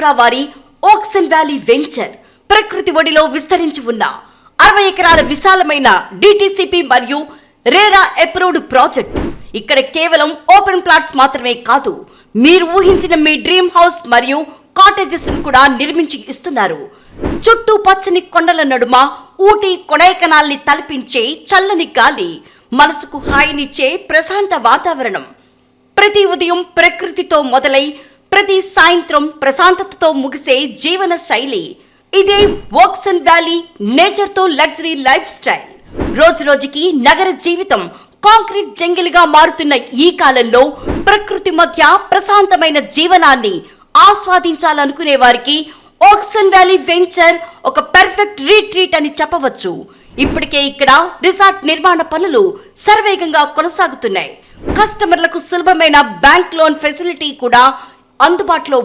Infra వారి ఓక్సన్ valley venture ప్రకృతి ఒడిలో విస్తరించి ఉన్న 60 ఎకరాల విశాలమైన డిటిసిపి మరియు రేరా అప్రూవ్డ్ ప్రాజెక్ట్. ఇక్కడ కేవలం ఓపెన్ ప్లాట్స్ మాత్రమే కాదు, మీరు ఊహించిన మీ డ్రీమ్ హౌస్ మరియు కాటేజెస్ కూడా నిర్మించి ఇస్తున్నారు. చుట్టూ పచ్చని కొండల నడుమ ఊటీ కొడైకెనాల్ని తలపించే చల్లని గాలి, మనసుకు హాయినిచ్చే ప్రశాంత వాతావరణం. ప్రతి ఉదయం ప్రకృతితో మొదలై ప్రతి సాయంత్రం ప్రశాంతతతో ముగిసే జీవన శైలి. ఇదే ఓక్సన్ వ్యాలీ నేచర్ తో లగ్జరీ లైఫ్ స్టైల్. రోజు రోజుకి నగర జీవితం కాంక్రీట్ జంగిల్గా మారుతున్న ఈ కాలంలో ప్రకృతి మధ్య ప్రశాంతమైన జీవనాన్ని ఆస్వాదించాలనుకునే వారికి ఓక్సన్ వ్యాలీ వెంచర్ ఒక పర్ఫెక్ట్ రీట్రీట్ అని చెప్పవచ్చు. ఇప్పటికే ఇక్కడ రిసార్ట్ నిర్మాణ పనులు శరవేగంగా కొనసాగుతున్నాయి. కస్టమర్లకు సులభమైన బ్యాంక్ లోన్ ఫెసిలిటీ కూడా అందుబాటులో